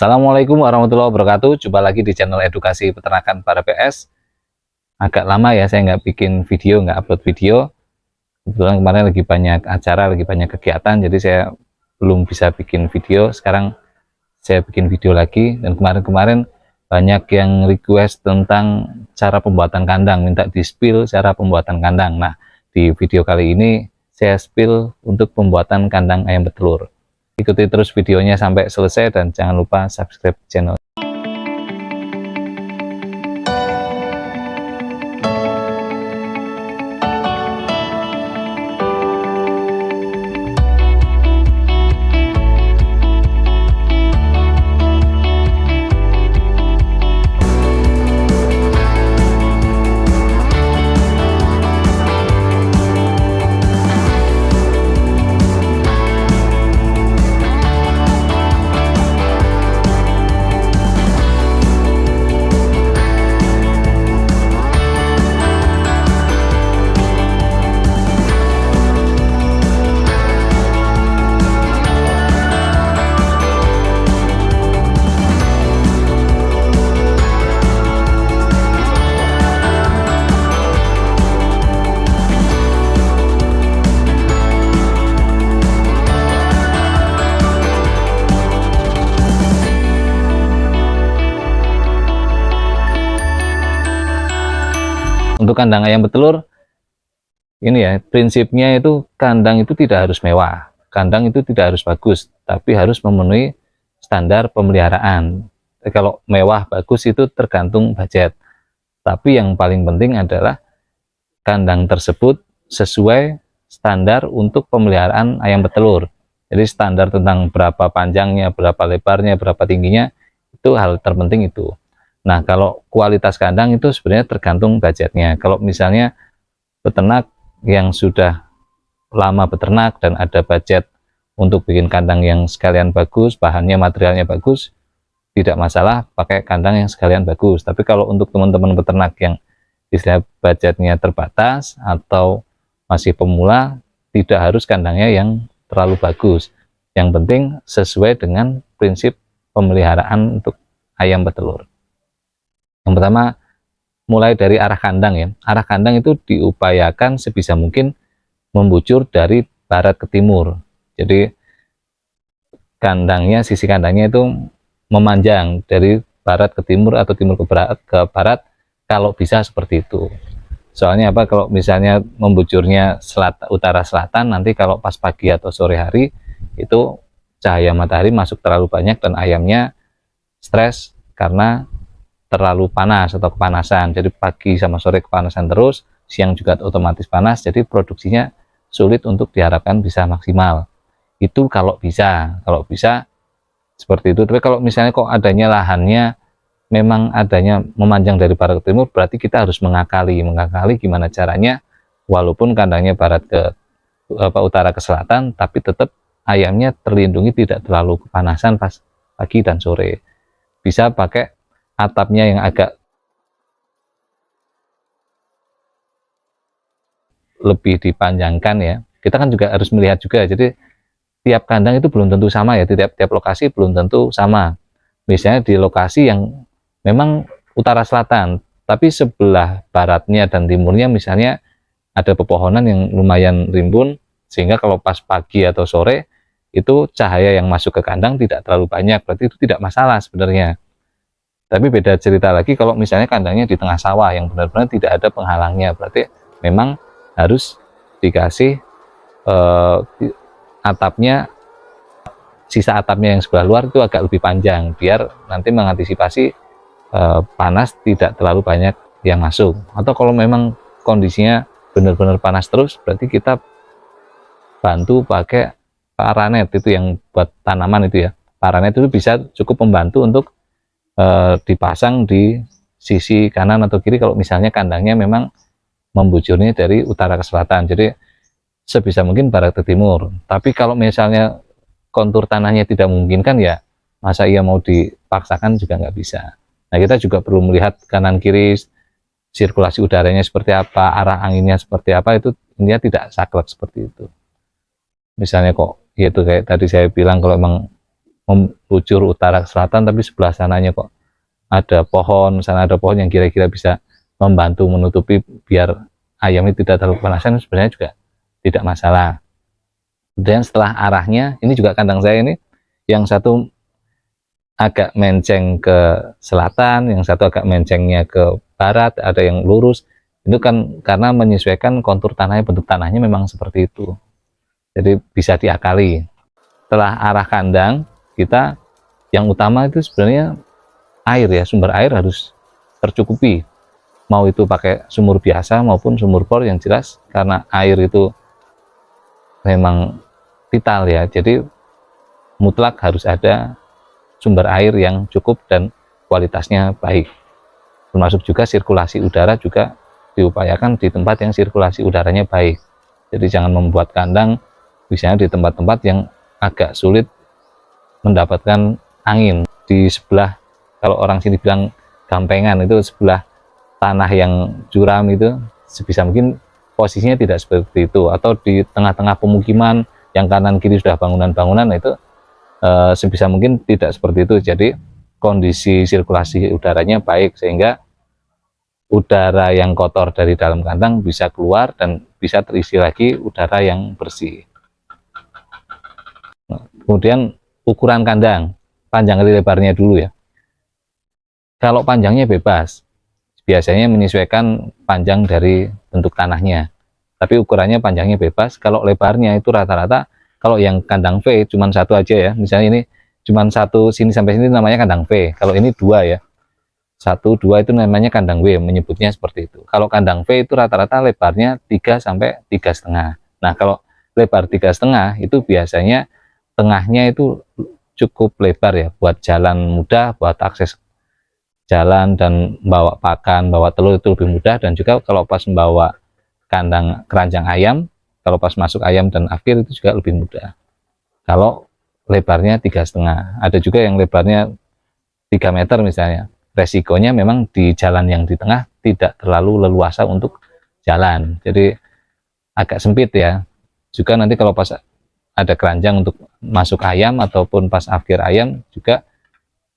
Assalamualaikum warahmatullahi wabarakatuh. Jumpa lagi di channel edukasi peternakan para PS. Agak lama ya saya nggak bikin video, nggak upload video. Kebetulan kemarin lagi banyak acara, lagi banyak kegiatan, jadi saya belum bisa bikin video. Sekarang saya bikin video lagi, dan kemarin-kemarin banyak yang request tentang cara pembuatan kandang, minta di spill cara pembuatan kandang. Nah, di video kali ini saya spill untuk pembuatan kandang ayam petelur. Ikuti terus videonya sampai selesai dan jangan lupa subscribe channel. Untuk kandang ayam petelur, ini ya, prinsipnya itu kandang itu tidak harus mewah, kandang itu tidak harus bagus, tapi harus memenuhi standar pemeliharaan. Kalau mewah bagus itu tergantung budget, tapi yang paling penting adalah kandang tersebut sesuai standar untuk pemeliharaan ayam petelur. Jadi standar tentang berapa panjangnya, berapa lebarnya, berapa tingginya, itu hal terpenting itu. Nah, kalau kualitas kandang itu sebenarnya tergantung budgetnya. Kalau misalnya peternak yang sudah lama beternak dan ada budget untuk bikin kandang yang sekalian bagus, bahannya, materialnya bagus, tidak masalah pakai kandang yang sekalian bagus. Tapi kalau untuk teman-teman peternak yang istilah budgetnya terbatas atau masih pemula, tidak harus kandangnya yang terlalu bagus. Yang penting sesuai dengan prinsip pemeliharaan untuk ayam petelur. Yang pertama, mulai dari arah kandang ya. Arah kandang itu diupayakan sebisa mungkin membujur dari barat ke timur. Jadi kandangnya, sisi kandangnya itu memanjang dari barat ke timur atau timur ke barat kalau bisa seperti itu. Soalnya apa, kalau misalnya membujurnya utara selatan, nanti kalau pas pagi atau sore hari itu cahaya matahari masuk terlalu banyak dan ayamnya stres karena terlalu panas atau kepanasan. Jadi pagi sama sore kepanasan terus, siang juga otomatis panas, jadi produksinya sulit untuk diharapkan bisa maksimal. Itu kalau bisa seperti itu. Tapi kalau misalnya kok adanya lahannya memang adanya memanjang dari barat ke timur, berarti kita harus mengakali gimana caranya, walaupun kandangnya barat ke utara ke selatan, tapi tetap ayamnya terlindungi, tidak terlalu kepanasan pas pagi dan sore. Bisa pakai atapnya yang agak lebih dipanjangkan ya. Kita kan juga harus melihat juga, jadi tiap kandang itu belum tentu sama ya, tiap lokasi belum tentu sama. Misalnya di lokasi yang memang utara selatan, tapi sebelah baratnya dan timurnya misalnya ada pepohonan yang lumayan rimbun, sehingga kalau pas pagi atau sore itu cahaya yang masuk ke kandang tidak terlalu banyak, berarti itu tidak masalah sebenarnya. Tapi beda cerita lagi kalau misalnya kandangnya di tengah sawah yang benar-benar tidak ada penghalangnya, berarti memang harus dikasih atapnya, sisa atapnya yang sebelah luar itu agak lebih panjang, biar nanti mengantisipasi panas tidak terlalu banyak yang masuk. Atau kalau memang kondisinya benar-benar panas terus, berarti kita bantu pakai paranet itu yang buat tanaman itu ya. Paranet itu bisa cukup membantu untuk dipasang di sisi kanan atau kiri kalau misalnya kandangnya memang membujurnya dari utara ke selatan, jadi sebisa mungkin barat ke timur. Tapi kalau misalnya kontur tanahnya tidak memungkinkan, ya masa ia mau dipaksakan juga nggak bisa. Nah, kita juga perlu melihat kanan kiri sirkulasi udaranya seperti apa, arah anginnya seperti apa, itu intinya tidak saklek seperti itu. Misalnya kok yaitu kayak tadi saya bilang, kalau memang membujur utara ke selatan, tapi sebelah sananya kok ada pohon, sana ada pohon yang kira-kira bisa membantu menutupi biar ayamnya tidak terlalu kepanasan, sebenarnya juga tidak masalah. Dan setelah arahnya, ini juga kandang saya ini, yang satu agak menceng ke selatan, yang satu agak mencengnya ke barat, ada yang lurus. Itu kan karena menyesuaikan kontur tanahnya, bentuk tanahnya memang seperti itu. Jadi bisa diakali. Setelah arah kandang, kita yang utama itu sebenarnya air ya, sumber air harus tercukupi. Mau itu pakai sumur biasa maupun sumur bor, yang jelas karena air itu memang vital ya. Jadi mutlak harus ada sumber air yang cukup dan kualitasnya baik. Termasuk juga sirkulasi udara juga diupayakan di tempat yang sirkulasi udaranya baik. Jadi jangan membuat kandang misalnya di tempat-tempat yang agak sulit mendapatkan angin. Di sebelah, kalau orang sini bilang gampengan, itu sebelah tanah yang curam itu sebisa mungkin posisinya tidak seperti itu. Atau di tengah-tengah pemukiman yang kanan kiri sudah bangunan-bangunan, itu sebisa mungkin tidak seperti itu. Jadi kondisi sirkulasi udaranya baik sehingga udara yang kotor dari dalam kandang bisa keluar dan bisa terisi lagi udara yang bersih. Nah, kemudian ukuran kandang, panjang lebarnya dulu ya. Kalau panjangnya bebas, biasanya menyesuaikan panjang dari bentuk tanahnya, tapi ukurannya panjangnya bebas. Kalau lebarnya itu rata-rata, kalau yang kandang V cuma satu aja ya, misalnya ini cuma satu, sini sampai sini namanya kandang V. Kalau ini dua ya, satu dua itu namanya kandang W, menyebutnya seperti itu. Kalau kandang V itu rata-rata lebarnya 3 sampai 3,5. Nah, kalau lebar 3,5 itu biasanya tengahnya itu cukup lebar ya, buat jalan mudah, buat akses jalan dan bawa pakan, bawa telur itu lebih mudah. Dan juga kalau pas membawa kandang keranjang ayam, kalau pas masuk ayam dan akhir itu juga lebih mudah. Kalau lebarnya 3,5, ada juga yang lebarnya 3 meter misalnya. Resikonya memang di jalan yang di tengah tidak terlalu leluasa untuk jalan, jadi agak sempit ya. Juga nanti kalau pas ada keranjang untuk masuk ayam ataupun pas akhir ayam juga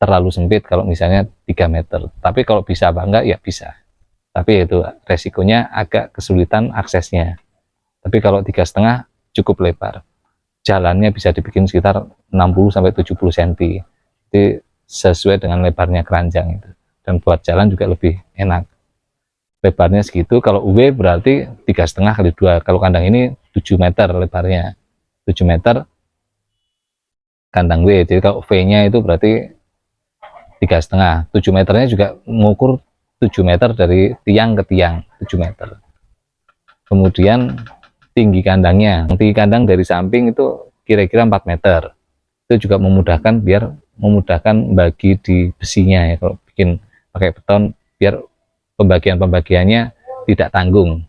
terlalu sempit kalau misalnya 3 meter. Tapi kalau bisa apa enggak ya bisa. Tapi itu resikonya agak kesulitan aksesnya. Tapi kalau 3,5 cukup lebar. Jalannya bisa dibikin sekitar 60-70 cm. Jadi sesuai dengan lebarnya keranjang itu. Dan buat jalan juga lebih enak. Lebarnya segitu. Kalau UW berarti 3,5 kali 2. Kalau kandang ini 7 meter lebarnya. 7 meter kandang W. Jadi kalau V-nya itu berarti 3,5. 7 meternya juga mengukur 7 meter dari tiang ke tiang. 7 meter. Kemudian tinggi kandangnya, tinggi kandang dari samping itu kira-kira 4 meter. Itu juga memudahkan, biar memudahkan bagi di besinya ya. Kalau bikin pakai beton, biar pembagian-pembagiannya tidak tanggung.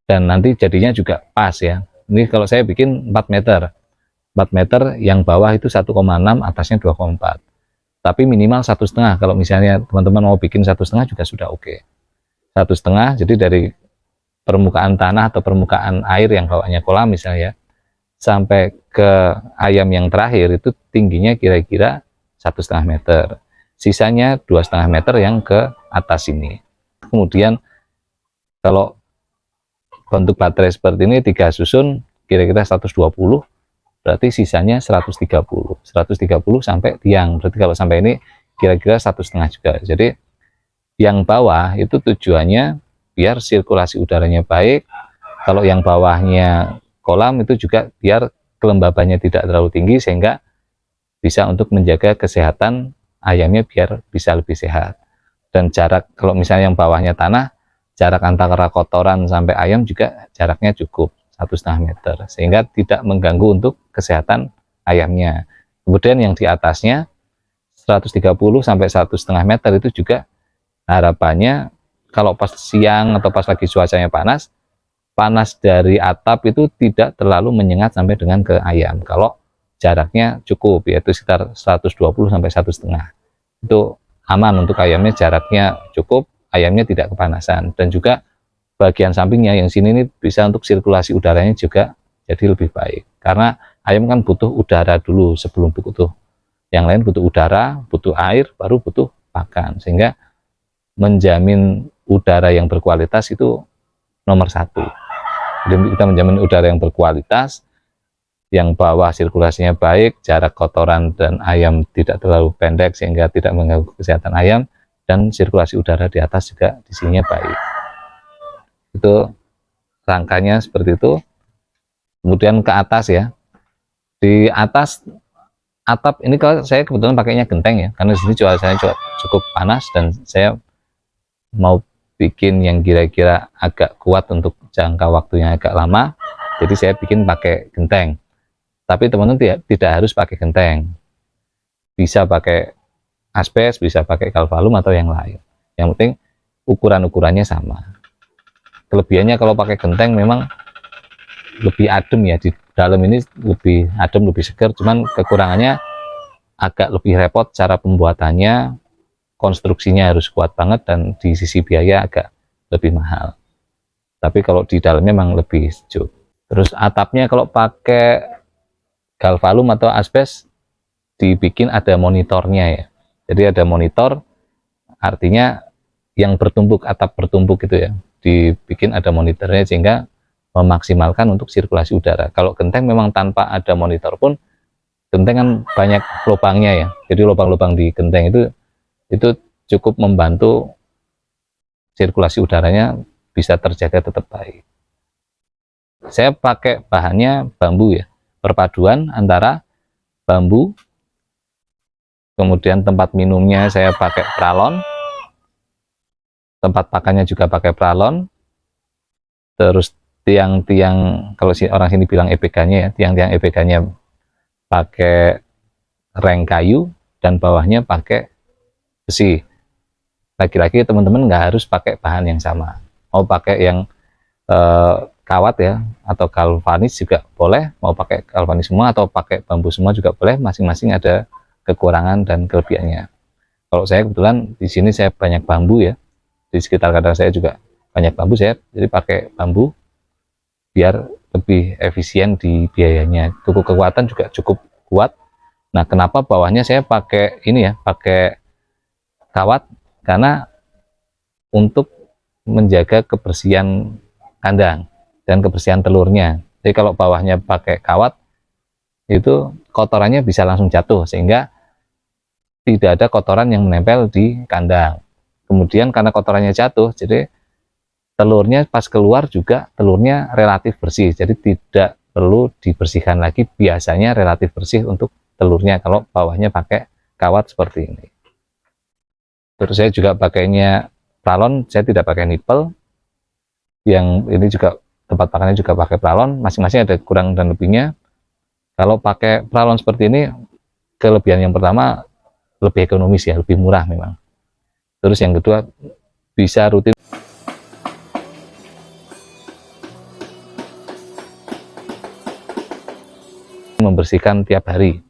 Dan nanti jadinya juga pas ya. Ini kalau saya bikin 4 meter. 4 meter yang bawah itu 1,6, atasnya 2,4. Tapi minimal 1,5. Kalau misalnya teman-teman mau bikin 1,5 juga sudah oke. 1,5, jadi dari permukaan tanah atau permukaan air yang bawahnya kolam misalnya sampai ke ayam yang terakhir itu tingginya kira-kira 1,5 meter. Sisanya 2,5 meter yang ke atas ini. Kemudian kalau bentuk baterai seperti ini 3 susun kira-kira 120, berarti sisanya 130 sampai tiang. Berarti kalau sampai ini kira-kira 1,5 juga. Jadi yang bawah itu tujuannya biar sirkulasi udaranya baik. Kalau yang bawahnya kolam itu juga biar kelembabannya tidak terlalu tinggi, sehingga bisa untuk menjaga kesehatan ayamnya biar bisa lebih sehat. Dan jarak, kalau misalnya yang bawahnya tanah, jarak antara kotoran sampai ayam juga jaraknya cukup 1,5 meter, sehingga tidak mengganggu untuk kesehatan ayamnya. Kemudian yang di atasnya 130 sampai 1,5 meter itu juga harapannya kalau pas siang atau pas lagi cuacanya panas, panas dari atap itu tidak terlalu menyengat sampai dengan ke ayam. Kalau jaraknya cukup, yaitu sekitar 120 sampai 1,5. Itu aman untuk ayamnya, jaraknya cukup, ayamnya tidak kepanasan. Dan juga bagian sampingnya yang sini ini bisa untuk sirkulasi udaranya juga jadi lebih baik. Karena ayam kan butuh udara dulu sebelum butuh Yang lain butuh udara, butuh air, baru butuh pakan. Sehingga menjamin udara yang berkualitas itu nomor satu. Jadi kita menjamin udara yang berkualitas, yang bawah sirkulasinya baik, jarak kotoran dan ayam tidak terlalu pendek sehingga tidak mengganggu kesehatan ayam, dan sirkulasi udara di atas juga di sininya baik. Itu rangkanya seperti itu. Kemudian ke atas ya, di atas atap ini kalau saya kebetulan pakainya genteng ya, karena di sini cuacanya cukup panas dan saya mau bikin yang kira-kira agak kuat untuk jangka waktunya agak lama, jadi saya bikin pakai genteng. Tapi teman-teman tidak harus pakai genteng, bisa pakai asbes, bisa pakai galvalum atau yang lain. Yang penting ukuran-ukurannya sama. Kelebihannya kalau pakai genteng memang lebih adem ya, di dalam ini lebih adem, lebih segar. Cuman kekurangannya agak lebih repot cara pembuatannya, konstruksinya harus kuat banget, dan di sisi biaya agak lebih mahal. Tapi kalau di dalamnya memang lebih sejuk. Terus atapnya kalau pakai galvalum atau asbes dibikin ada monitornya ya. Jadi ada monitor, artinya yang bertumpuk, atap bertumpuk gitu ya, dibikin ada monitornya sehingga memaksimalkan untuk sirkulasi udara. Kalau genteng memang tanpa ada monitor pun, genteng kan banyak lubangnya ya, jadi lubang-lubang di genteng itu cukup membantu sirkulasi udaranya bisa terjaga tetap baik. Saya pakai bahannya bambu ya, perpaduan antara bambu, kemudian tempat minumnya saya pakai pralon, tempat pakannya juga pakai pralon, terus tiang-tiang, kalau orang sini bilang EPK-nya ya, tiang-tiang EPK-nya pakai reng kayu dan bawahnya pakai besi. Lagi-lagi teman-teman nggak harus pakai bahan yang sama, mau pakai yang kawat ya atau galvanis juga boleh, mau pakai galvanis semua atau pakai bambu semua juga boleh, masing-masing ada kekurangan dan kelebihannya. Kalau saya kebetulan di sini saya banyak bambu ya, di sekitar kandang saya juga banyak bambu, saya jadi pakai bambu biar lebih efisien di biayanya. Kekuatan juga cukup kuat. Nah, kenapa bawahnya saya pakai ini ya, pakai kawat, karena untuk menjaga kebersihan kandang dan kebersihan telurnya. Jadi kalau bawahnya pakai kawat, itu kotorannya bisa langsung jatuh sehingga tidak ada kotoran yang menempel di kandang. Kemudian karena kotorannya jatuh, jadi telurnya pas keluar juga telurnya relatif bersih, jadi tidak perlu dibersihkan lagi, biasanya relatif bersih untuk telurnya kalau bawahnya pakai kawat seperti ini. Terus saya juga pakainya pralon, saya tidak pakai nipel. Yang ini juga tempat pakannya juga pakai pralon, masing-masing ada kurang dan lebihnya. Kalau pakai pralon seperti ini, kelebihan yang pertama lebih ekonomis ya, lebih murah memang. Terus yang kedua, bisa rutin membersihkan tiap hari.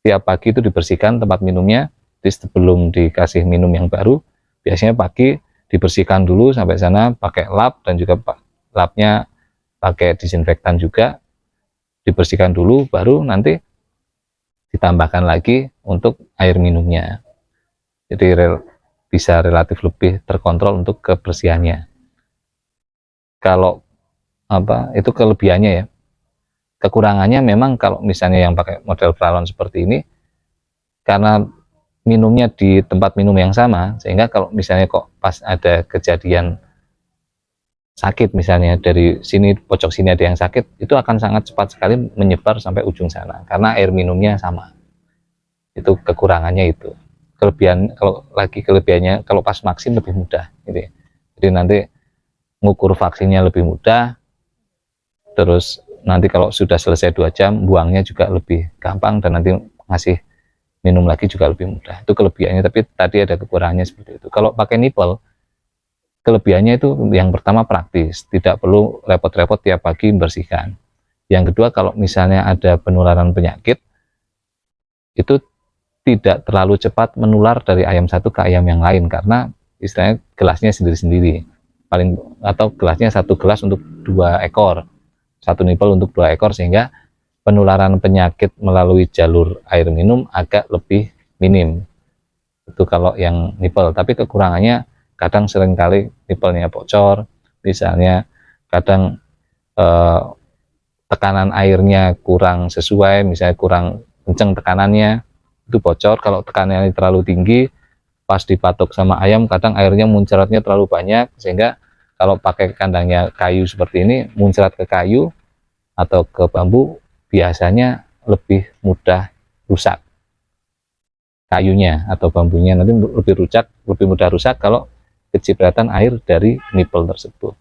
Tiap pagi itu dibersihkan tempat minumnya, sebelum dikasih minum yang baru, biasanya pagi dibersihkan dulu sampai sana pakai lap, dan juga lapnya pakai disinfektan juga, dibersihkan dulu, baru nanti ditambahkan lagi untuk air minumnya. Jadi bisa relatif lebih terkontrol untuk kebersihannya. Kalau itu kelebihannya ya. Kekurangannya memang kalau misalnya yang pakai model pralon seperti ini, karena minumnya di tempat minum yang sama, sehingga kalau misalnya kok pas ada kejadian sakit, misalnya dari sini pojok sini ada yang sakit, itu akan sangat cepat sekali menyebar sampai ujung sana karena air minumnya sama. Itu kekurangannya itu. Kelebihan, kalau lagi kelebihannya kalau pas vaksin lebih mudah gitu ya. Jadi nanti ngukur vaksinnya lebih mudah, terus nanti kalau sudah selesai 2 jam buangnya juga lebih gampang, dan nanti ngasih minum lagi juga lebih mudah. Itu kelebihannya, tapi tadi ada kekurangannya seperti itu. Kalau pakai nipel, kelebihannya itu yang pertama praktis, tidak perlu repot-repot tiap pagi membersihkan. Yang kedua, kalau misalnya ada penularan penyakit, itu tidak terlalu cepat menular dari ayam satu ke ayam yang lain, karena istilahnya gelasnya sendiri-sendiri, atau gelasnya satu gelas untuk 2 ekor, 1 nipel untuk 2 ekor, sehingga penularan penyakit melalui jalur air minum agak lebih minim. Itu kalau yang nipel, tapi kekurangannya kadang seringkali nipelnya bocor, misalnya kadang tekanan airnya kurang sesuai, misalnya kurang kenceng tekanannya, itu bocor. Kalau tekanannya terlalu tinggi, pas dipatok sama ayam kadang airnya muncratnya terlalu banyak, sehingga kalau pakai kandangnya kayu seperti ini, muncrat ke kayu atau ke bambu biasanya lebih mudah rusak kayunya atau bambunya, nanti lebih mudah rusak kalau kecipratan air dari nipel tersebut.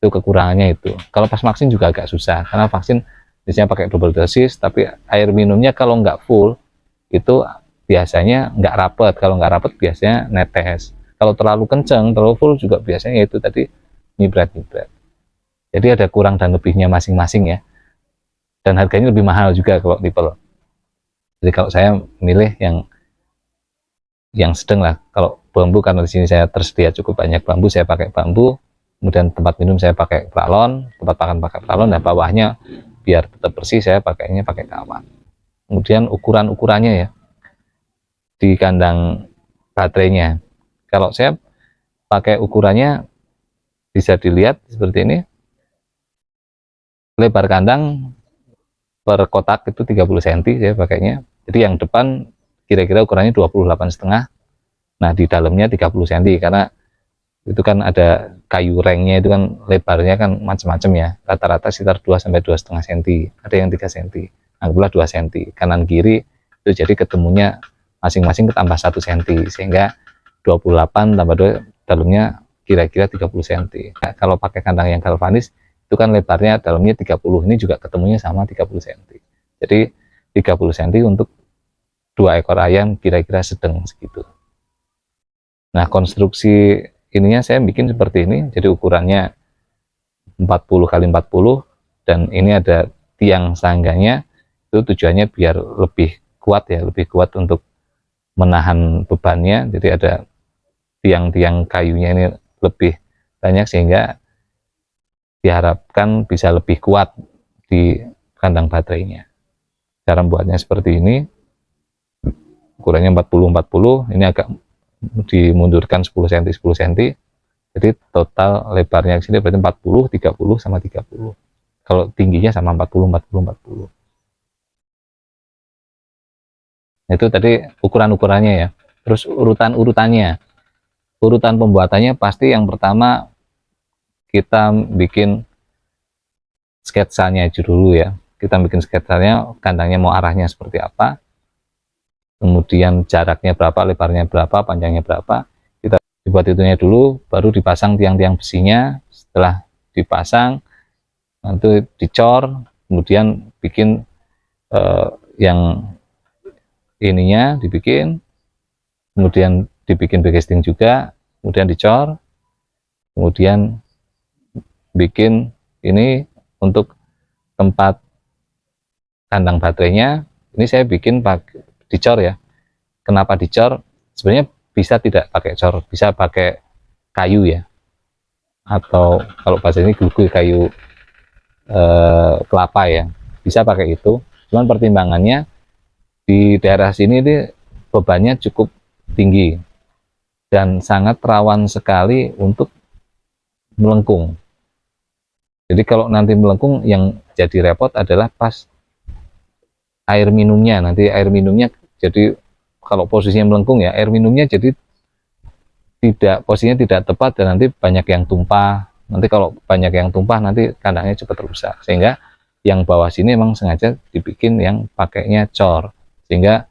Itu kekurangannya itu. Kalau pas vaksin juga agak susah, karena vaksin biasanya pakai double dosis, tapi air minumnya kalau nggak full itu biasanya nggak rapet. Kalau nggak rapet biasanya netes. Kalau terlalu kencang, terlalu full juga biasanya itu tadi nyibrat-nyibrat. Jadi ada kurang dan lebihnya masing-masing ya. Dan harganya lebih mahal juga kalau nipel. Jadi kalau saya milih yang sedang lah. Kalau bambu, karena di sini saya tersedia cukup banyak bambu, saya pakai bambu. Kemudian tempat minum saya pakai pralon, tempat makan pakai pralon, dan bawahnya biar tetap bersih saya pakainya pakai kawat. Kemudian ukurannya ya, di kandang baterainya, kalau saya pakai ukurannya bisa dilihat seperti ini. Lebar kandang per kotak itu 30 cm saya pakainya. Jadi yang depan kira-kira ukurannya 28,5. Nah di dalamnya 30 cm, karena itu kan ada kayu rengnya, itu kan lebarnya kan macam-macam ya, rata-rata sekitar 2 sampai 2,5 cm, ada yang 3 cm, anggaplah 2 cm kanan kiri, itu jadi ketemunya masing-masing ketambah 1 cm, sehingga 28 tambah 2 dalamnya kira-kira 30 cm. Nah, kalau pakai kandang yang galvanis itu kan lebarnya dalamnya 30, ini juga ketemunya sama 30 cm, jadi 30 cm untuk 2 ekor ayam kira-kira sedang segitu. Nah konstruksi ininya saya bikin seperti ini, jadi ukurannya 40 kali 40, dan ini ada tiang sangganya, itu tujuannya biar lebih kuat ya, lebih kuat untuk menahan bebannya. Jadi ada tiang-tiang kayunya ini lebih banyak, sehingga diharapkan bisa lebih kuat di kandang baterainya. Cara membuatnya seperti ini, ukurannya 40-40, ini agak dimundurkan 10 cm 10 cm, jadi total lebarnya sini berarti 40 30 sama 30. Kalau tingginya sama 40 40 40. Itu tadi ukuran-ukurannya ya. Terus urutan-urutannya, urutan pembuatannya pasti yang pertama kita bikin sketsanya dulu ya. Kita bikin sketsanya, kandangnya mau arahnya seperti apa, kemudian jaraknya berapa, lebarnya berapa, panjangnya berapa, kita dibuat itunya dulu, baru dipasang tiang-tiang besinya. Setelah dipasang nanti dicor, kemudian bikin yang ininya dibikin, kemudian dibikin backcasting juga, kemudian dicor, kemudian bikin ini untuk tempat kandang baterainya. Ini saya bikin pakai dicor ya. Kenapa dicor? Sebenarnya bisa tidak pakai cor, bisa pakai kayu ya, atau kalau bahasa ini kayu kelapa ya, bisa pakai itu. Cuman pertimbangannya di daerah sini ini bebannya cukup tinggi dan sangat rawan sekali untuk melengkung. Jadi kalau nanti melengkung, yang jadi repot adalah pas air minumnya. Nanti air minumnya jadi, kalau posisinya melengkung ya, air minumnya jadi posisinya tidak tepat, dan nanti banyak yang tumpah. Nanti kalau banyak yang tumpah, nanti kandangnya cepat rusak. Sehingga yang bawah sini memang sengaja dibikin yang pakainya cor, sehingga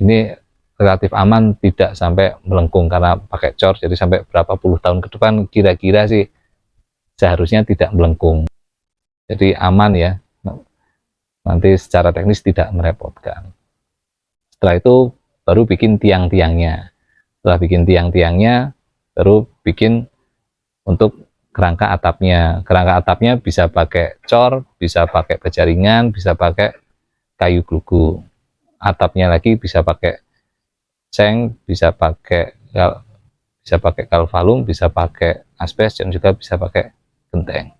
ini relatif aman, tidak sampai melengkung karena pakai cor. Jadi sampai berapa puluh tahun ke depan kira-kira sih seharusnya tidak melengkung, jadi aman ya, nanti secara teknis tidak merepotkan. Setelah itu baru bikin tiang-tiangnya. Setelah bikin tiang-tiangnya, baru bikin untuk kerangka atapnya. Kerangka atapnya bisa pakai cor, bisa pakai baja ringan, bisa pakai kayu glugu. Atapnya lagi bisa pakai seng, bisa pakai kalvalum, bisa pakai asbes, dan juga bisa pakai genteng.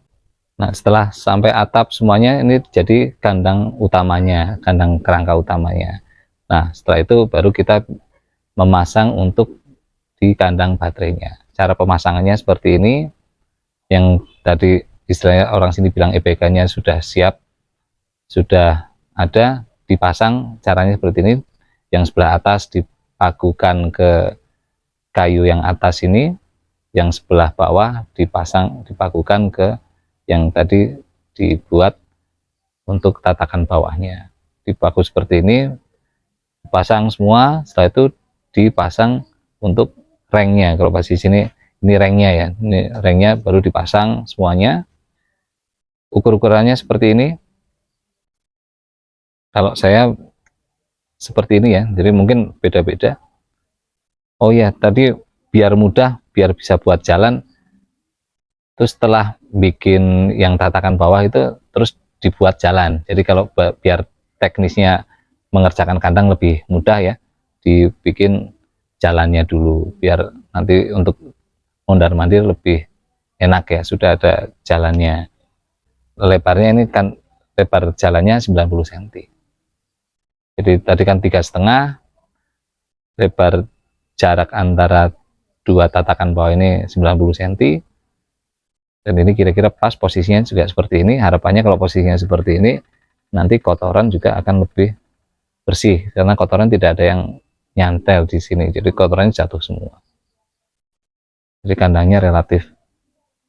Nah, setelah sampai atap semuanya, ini jadi kandang utamanya, kandang kerangka utamanya. Nah, setelah itu baru kita memasang untuk di kandang baterainya. Cara pemasangannya seperti ini, yang tadi istilahnya orang sini bilang EPK-nya sudah siap, sudah ada, dipasang caranya seperti ini. Yang sebelah atas dipakukan ke kayu yang atas ini, yang sebelah bawah dipakukan ke yang tadi dibuat untuk tatakan bawahnya. Dipaku seperti ini, dipasang semua. Setelah itu dipasang untuk rengnya. Kalau pas di sini ini rengnya ya, ini rengnya baru dipasang semuanya. Ukur-ukurannya seperti ini. Kalau saya seperti ini ya, jadi mungkin beda-beda. Oh ya, tadi biar mudah, biar bisa buat jalan, terus setelah bikin yang tatakan bawah itu terus dibuat jalan. Jadi kalau biar teknisnya mengerjakan kandang lebih mudah ya, dibikin jalannya dulu biar nanti untuk mondar mandir lebih enak ya, sudah ada jalannya. Lebarnya ini kan lebar jalannya 90 cm. Jadi tadi kan 3,5, lebar jarak antara dua tatakan bawah ini 90 cm. Dan ini kira-kira pas posisinya juga seperti ini. Harapannya kalau posisinya seperti ini, nanti kotoran juga akan lebih bersih, karena kotoran tidak ada yang nyantel di sini, jadi kotorannya jatuh semua. Jadi kandangnya relatif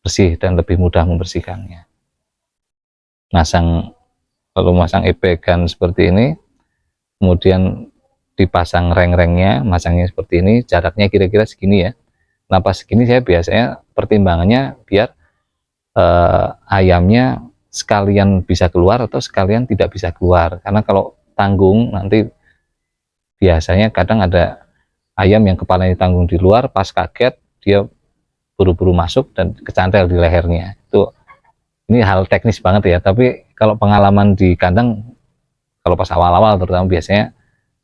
bersih dan lebih mudah membersihkannya. Kalau masang EPK seperti ini, kemudian dipasang reng-rengnya, masangnya seperti ini, jaraknya kira-kira segini ya. Kenapa segini? Saya biasanya pertimbangannya biar ayamnya sekalian bisa keluar atau sekalian tidak bisa keluar, karena kalau tanggung nanti biasanya kadang ada ayam yang kepalanya tanggung di luar, pas kaget dia buru-buru masuk dan kecantel di lehernya. Ini hal teknis banget ya, tapi kalau pengalaman di kandang, kalau pas awal-awal terutama, biasanya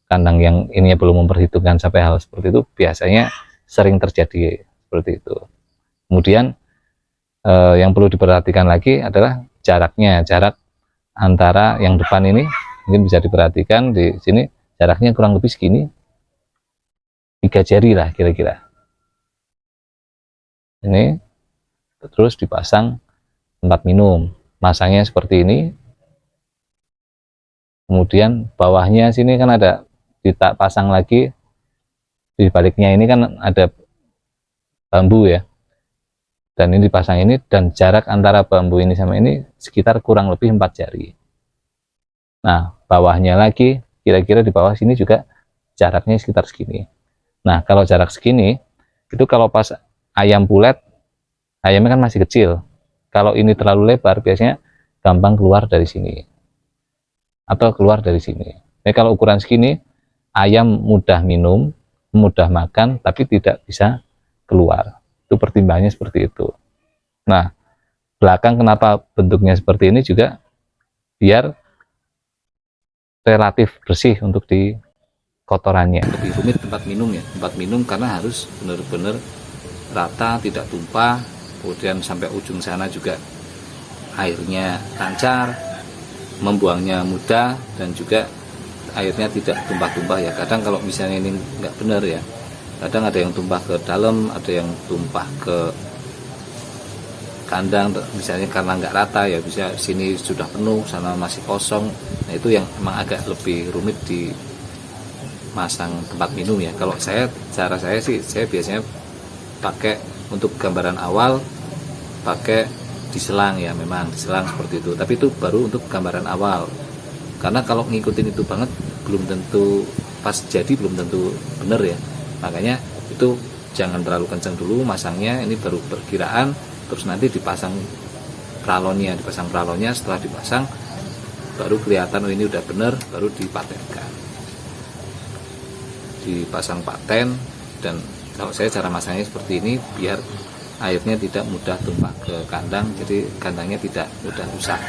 kandang yang ininya belum memperhitungkan sampai hal seperti itu, biasanya sering terjadi seperti itu. Kemudian yang perlu diperhatikan lagi adalah jaraknya. Jarak antara yang depan ini mungkin bisa diperhatikan di sini, jaraknya kurang lebih segini, 3 jari lah kira-kira. Ini terus dipasang tempat minum, masangnya seperti ini. Kemudian bawahnya sini kan ada pasang lagi, di baliknya ini kan ada bambu ya, dan ini dipasang ini, dan jarak antara bambu ini sama ini sekitar kurang lebih 4 jari. Nah, bawahnya lagi kira-kira di bawah sini juga jaraknya sekitar segini. Nah, kalau jarak segini itu kalau pas ayam pulet, ayamnya kan masih kecil. Kalau ini terlalu lebar, biasanya gampang keluar dari sini atau keluar dari sini. Jadi kalau ukuran segini, ayam mudah minum, mudah makan, tapi tidak bisa keluar. Itu pertimbangannya seperti itu. Nah, belakang kenapa bentuknya seperti ini juga biar relatif bersih untuk di kotorannya. Lebih rumit tempat minum ya, tempat minum karena harus benar-benar rata, tidak tumpah, kemudian sampai ujung sana juga airnya lancar, membuangnya mudah, dan juga airnya tidak tumpah-tumpah ya. Kadang kalau misalnya ini nggak benar ya, kadang ada yang tumpah ke dalam, ada yang tumpah ke kandang, misalnya karena nggak rata ya, bisa sini sudah penuh, sana masih kosong. Nah, itu yang emang agak lebih rumit di masang tempat minum ya. Kalau cara saya sih, saya biasanya pakai untuk gambaran awal pakai diselang ya, memang diselang seperti itu, tapi itu baru untuk gambaran awal, karena kalau ngikutin itu banget belum tentu pas jadi, belum tentu bener ya. Makanya itu jangan terlalu kencang dulu masangnya, ini baru perkiraan, terus nanti dipasang pralonnya. Setelah dipasang baru kelihatan oh ini udah bener, baru dipatenkan, dipasang paten. Dan kalau saya cara masangnya seperti ini biar airnya tidak mudah tumpah ke kandang, jadi kandangnya tidak mudah rusak.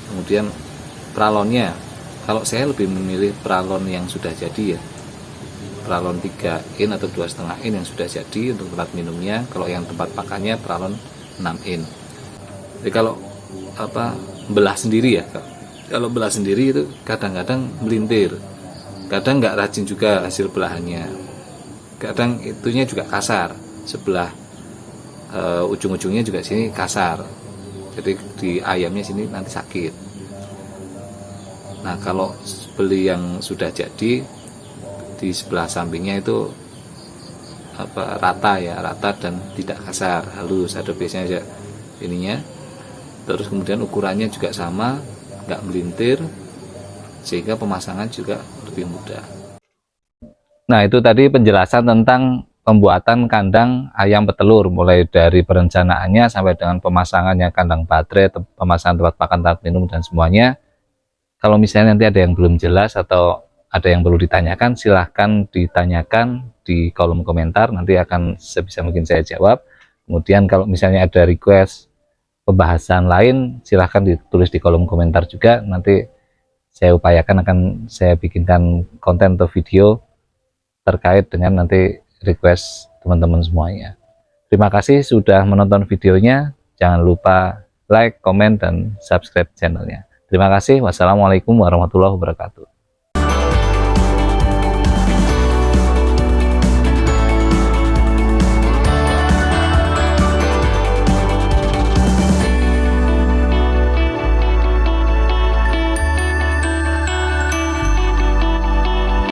Kemudian pralonnya, kalau saya lebih memilih pralon yang sudah jadi ya, pralon 3 in atau 2,5 in yang sudah jadi untuk tempat minumnya. Kalau yang tempat pakannya pralon 6 in. Jadi kalau belah sendiri ya, kalau belah sendiri itu kadang-kadang melintir, kadang nggak rajin juga hasil belahannya, kadang itunya juga kasar, sebelah ujung-ujungnya juga sini kasar, jadi di ayamnya sini nanti sakit. Nah kalau beli yang sudah jadi, di sebelah sampingnya itu rata ya, rata dan tidak kasar, halus, ada biasanya aja ininya. Terus kemudian ukurannya juga sama, nggak melintir, sehingga pemasangan juga lebih mudah. Nah itu tadi penjelasan tentang pembuatan kandang ayam petelur, mulai dari perencanaannya sampai dengan pemasangannya kandang baterai, pemasangan tempat makan, tempat minum, dan semuanya. Kalau misalnya nanti ada yang belum jelas atau ada yang perlu ditanyakan, silahkan ditanyakan di kolom komentar, nanti akan sebisa mungkin saya jawab. Kemudian kalau misalnya ada request pembahasan lain, silahkan ditulis di kolom komentar juga, nanti saya upayakan akan saya bikinkan konten atau video terkait dengan nanti request teman-teman semuanya. Terima kasih sudah menonton videonya, jangan lupa like, komen, dan subscribe channelnya. Terima kasih. Wassalamualaikum warahmatullahi wabarakatuh.